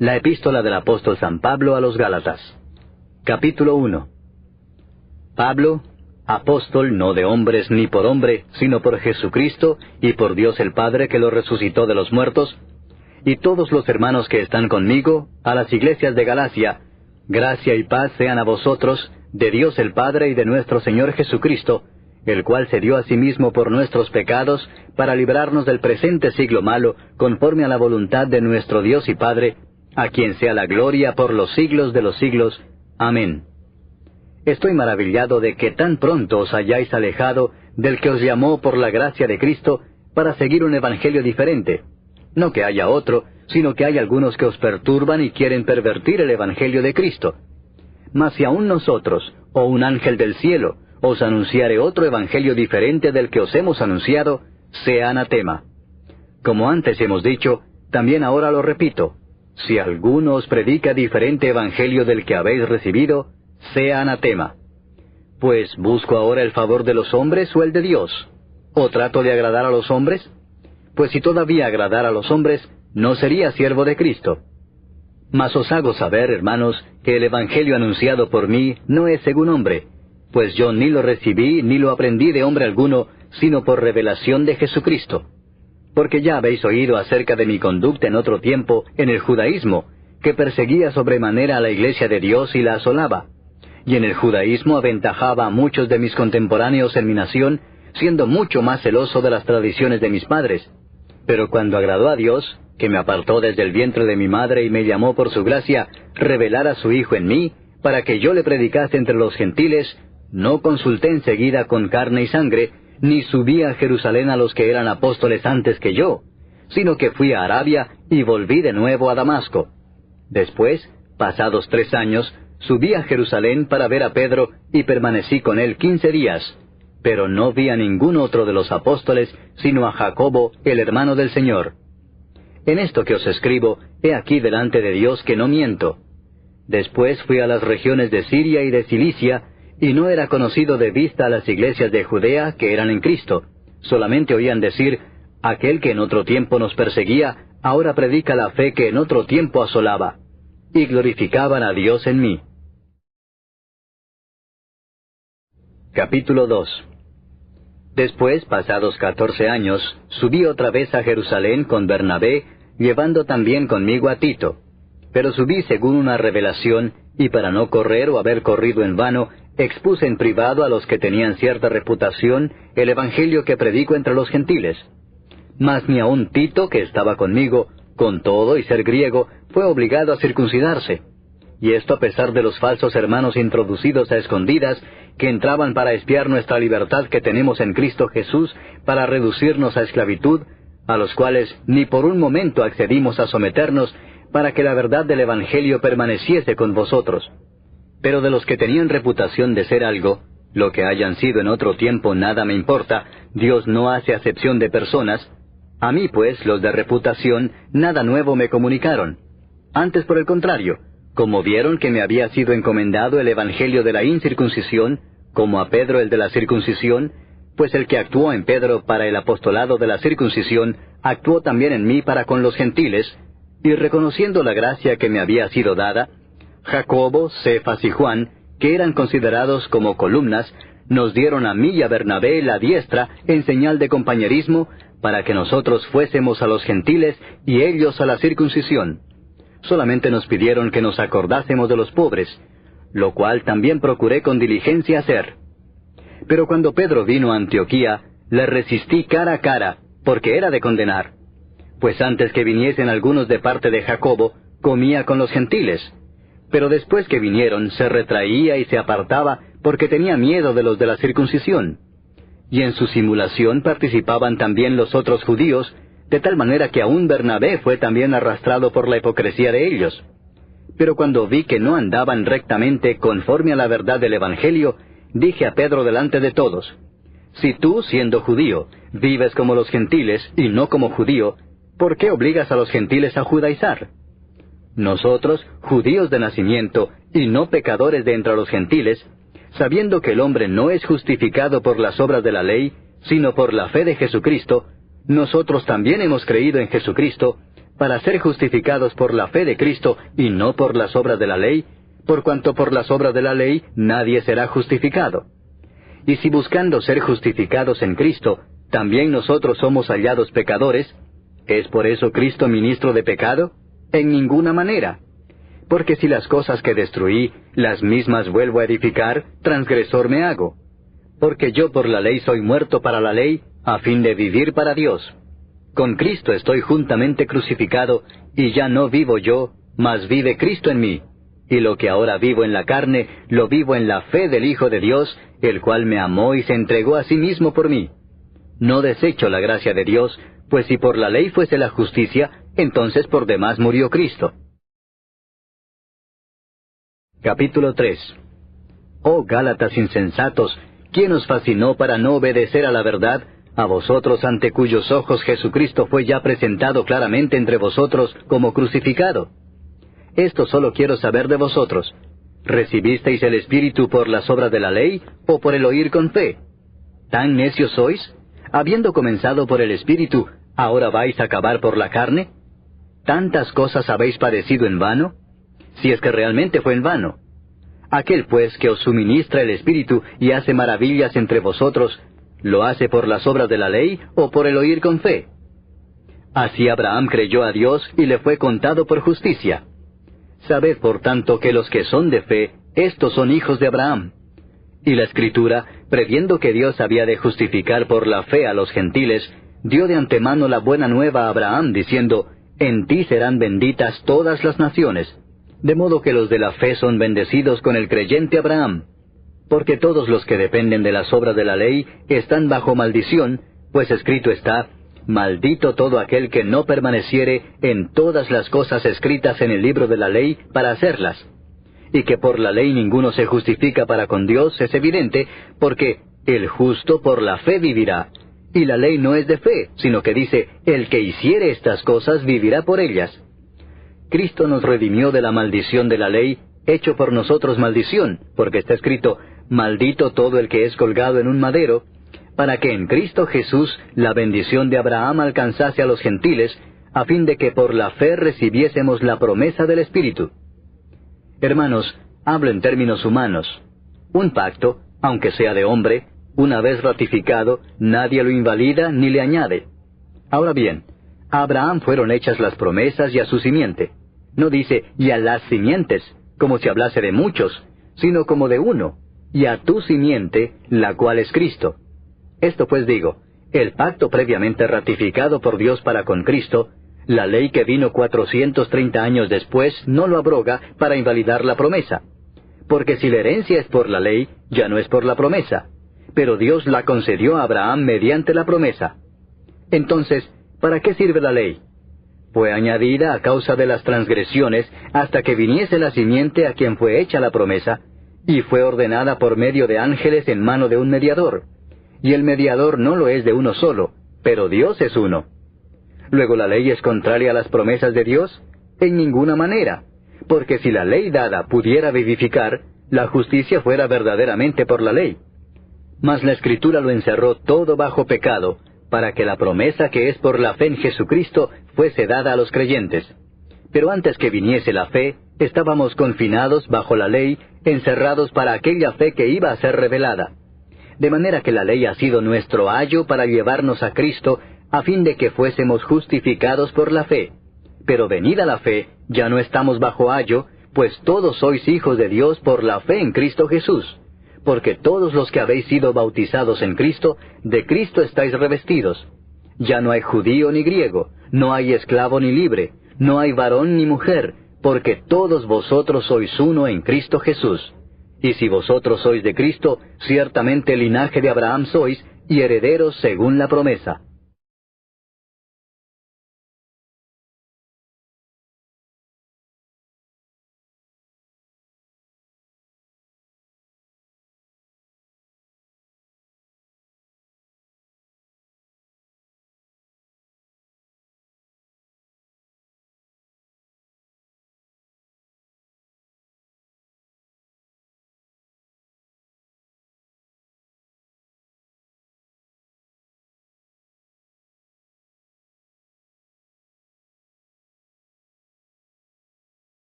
La epístola del apóstol San Pablo a los Gálatas. Capítulo 1. Pablo, apóstol no de hombres ni por hombre, sino por Jesucristo y por Dios el Padre que lo resucitó de los muertos, y todos los hermanos que están conmigo, a las iglesias de Galacia, gracia y paz sean a vosotros, de Dios el Padre y de nuestro Señor Jesucristo, el cual se dio a sí mismo por nuestros pecados, para librarnos del presente siglo malo, conforme a la voluntad de nuestro Dios y Padre, a quien sea la gloria por los siglos de los siglos. Amén. Estoy maravillado de que tan pronto os hayáis alejado del que os llamó por la gracia de Cristo para seguir un evangelio diferente. No que haya otro, sino que hay algunos que os perturban y quieren pervertir el evangelio de Cristo. Mas si aún nosotros, o un ángel del cielo, os anunciare otro evangelio diferente del que os hemos anunciado, sea anatema. Como antes hemos dicho, también ahora lo repito: si alguno os predica diferente evangelio del que habéis recibido, sea anatema. Pues, ¿busco ahora el favor de los hombres o el de Dios? ¿O trato de agradar a los hombres? Pues si todavía agradara a los hombres, no sería siervo de Cristo. Mas os hago saber, hermanos, que el evangelio anunciado por mí no es según hombre, pues yo ni lo recibí ni lo aprendí de hombre alguno, sino por revelación de Jesucristo. Porque ya habéis oído acerca de mi conducta en otro tiempo en el judaísmo, que perseguía sobremanera a la iglesia de Dios y la asolaba. Y en el judaísmo aventajaba a muchos de mis contemporáneos en mi nación, siendo mucho más celoso de las tradiciones de mis padres. Pero cuando agradó a Dios, que me apartó desde el vientre de mi madre y me llamó por su gracia, revelar a su Hijo en mí, para que yo le predicase entre los gentiles, no consulté enseguida con carne y sangre, ni subí a Jerusalén a los que eran apóstoles antes que yo, sino que fui a Arabia y volví de nuevo a Damasco. Después, pasados 3 años, subí a Jerusalén para ver a Pedro y permanecí con él 15 días, pero no vi a ningún otro de los apóstoles, sino a Jacobo, el hermano del Señor. En esto que os escribo, he aquí delante de Dios que no miento. Después fui a las regiones de Siria y de Cilicia, y no era conocido de vista a las iglesias de Judea que eran en Cristo. Solamente oían decir: aquel que en otro tiempo nos perseguía, ahora predica la fe que en otro tiempo asolaba. Y glorificaban a Dios en mí. Capítulo 2. Después, pasados 14 años, subí otra vez a Jerusalén con Bernabé, llevando también conmigo a Tito. Pero subí según una revelación, y para no correr o haber corrido en vano, expuse en privado a los que tenían cierta reputación el evangelio que predico entre los gentiles. Mas ni aun Tito, que estaba conmigo, con todo y ser griego, fue obligado a circuncidarse. Y esto a pesar de los falsos hermanos introducidos a escondidas, que entraban para espiar nuestra libertad que tenemos en Cristo Jesús, para reducirnos a esclavitud, a los cuales ni por un momento accedimos a someternos, para que la verdad del evangelio permaneciese con vosotros. Pero de los que tenían reputación de ser algo, lo que hayan sido en otro tiempo nada me importa, Dios no hace acepción de personas. A mí pues, los de reputación, nada nuevo me comunicaron. Antes por el contrario, como vieron que me había sido encomendado el evangelio de la incircuncisión, como a Pedro el de la circuncisión, pues el que actuó en Pedro para el apostolado de la circuncisión, actuó también en mí para con los gentiles, y reconociendo la gracia que me había sido dada, Jacobo, Cefas y Juan, que eran considerados como columnas, nos dieron a mí y a Bernabé la diestra en señal de compañerismo, para que nosotros fuésemos a los gentiles y ellos a la circuncisión. Solamente nos pidieron que nos acordásemos de los pobres, lo cual también procuré con diligencia hacer. Pero cuando Pedro vino a Antioquía, le resistí cara a cara, porque era de condenar. Pues antes que viniesen algunos de parte de Jacobo, comía con los gentiles. Pero después que vinieron, se retraía y se apartaba, porque tenía miedo de los de la circuncisión. Y en su simulación participaban también los otros judíos, de tal manera que aún Bernabé fue también arrastrado por la hipocresía de ellos. Pero cuando vi que no andaban rectamente conforme a la verdad del evangelio, dije a Pedro delante de todos: si tú, siendo judío, vives como los gentiles y no como judío, ¿por qué obligas a los gentiles a judaizar? Nosotros, judíos de nacimiento, y no pecadores de entre los gentiles, sabiendo que el hombre no es justificado por las obras de la ley, sino por la fe de Jesucristo, nosotros también hemos creído en Jesucristo, para ser justificados por la fe de Cristo y no por las obras de la ley, por cuanto por las obras de la ley nadie será justificado. Y si buscando ser justificados en Cristo, también nosotros somos hallados pecadores, ¿es por eso Cristo ministro de pecado? En ninguna manera. Porque si las cosas que destruí, las mismas vuelvo a edificar, transgresor me hago. Porque yo por la ley soy muerto para la ley, a fin de vivir para Dios. Con Cristo estoy juntamente crucificado, y ya no vivo yo, mas vive Cristo en mí. Y lo que ahora vivo en la carne, lo vivo en la fe del Hijo de Dios, el cual me amó y se entregó a sí mismo por mí. No desecho la gracia de Dios, pues si por la ley fuese la justicia, entonces por demás murió Cristo. Capítulo 3. Oh Gálatas insensatos, ¿quién os fascinó para no obedecer a la verdad, a vosotros ante cuyos ojos Jesucristo fue ya presentado claramente entre vosotros como crucificado? Esto solo quiero saber de vosotros. ¿Recibisteis el Espíritu por las obras de la ley, o por el oír con fe? ¿Tan necios sois? Habiendo comenzado por el Espíritu, ¿ahora vais a acabar por la carne? ¿Tantas cosas habéis padecido en vano? Si es que realmente fue en vano. Aquel pues que os suministra el Espíritu y hace maravillas entre vosotros, ¿lo hace por las obras de la ley, o por el oír con fe? Así Abraham creyó a Dios y le fue contado por justicia. Sabed por tanto que los que son de fe, estos son hijos de Abraham. Y la Escritura, previendo que Dios había de justificar por la fe a los gentiles, dio de antemano la buena nueva a Abraham, diciendo, en ti serán benditas todas las naciones. De modo que los de la fe son bendecidos con el creyente Abraham. Porque todos los que dependen de las obras de la ley están bajo maldición, pues escrito está, maldito todo aquel que no permaneciere en todas las cosas escritas en el libro de la ley para hacerlas. Y que por la ley ninguno se justifica para con Dios es evidente, porque el justo por la fe vivirá. Y la ley no es de fe, sino que dice, el que hiciere estas cosas vivirá por ellas. Cristo nos redimió de la maldición de la ley, hecho por nosotros maldición, porque está escrito, maldito todo el que es colgado en un madero, para que en Cristo Jesús la bendición de Abraham alcanzase a los gentiles, a fin de que por la fe recibiésemos la promesa del Espíritu. Hermanos, hablo en términos humanos. Un pacto, aunque sea de hombre, una vez ratificado, nadie lo invalida ni le añade. Ahora bien, a Abraham fueron hechas las promesas y a su simiente. No dice, y a las simientes, como si hablase de muchos, sino como de uno, y a tu simiente, la cual es Cristo. Esto pues digo, el pacto previamente ratificado por Dios para con Cristo, la ley que vino 430 años después no lo abroga para invalidar la promesa. Porque si la herencia es por la ley, ya no es por la promesa. Pero Dios la concedió a Abraham mediante la promesa. Entonces, ¿para qué sirve la ley? Fue añadida a causa de las transgresiones hasta que viniese la simiente a quien fue hecha la promesa, y fue ordenada por medio de ángeles en mano de un mediador. Y el mediador no lo es de uno solo, pero Dios es uno. ¿Luego la ley es contraria a las promesas de Dios? En ninguna manera, porque si la ley dada pudiera vivificar, la justicia fuera verdaderamente por la ley. Mas la Escritura lo encerró todo bajo pecado, para que la promesa que es por la fe en Jesucristo fuese dada a los creyentes. Pero antes que viniese la fe, estábamos confinados bajo la ley, encerrados para aquella fe que iba a ser revelada. De manera que la ley ha sido nuestro ayo para llevarnos a Cristo, a fin de que fuésemos justificados por la fe. Pero venida la fe, ya no estamos bajo ayo, pues todos sois hijos de Dios por la fe en Cristo Jesús. Porque todos los que habéis sido bautizados en Cristo, de Cristo estáis revestidos. Ya no hay judío ni griego, no hay esclavo ni libre, no hay varón ni mujer, porque todos vosotros sois uno en Cristo Jesús. Y si vosotros sois de Cristo, ciertamente linaje de Abraham sois, y herederos según la promesa.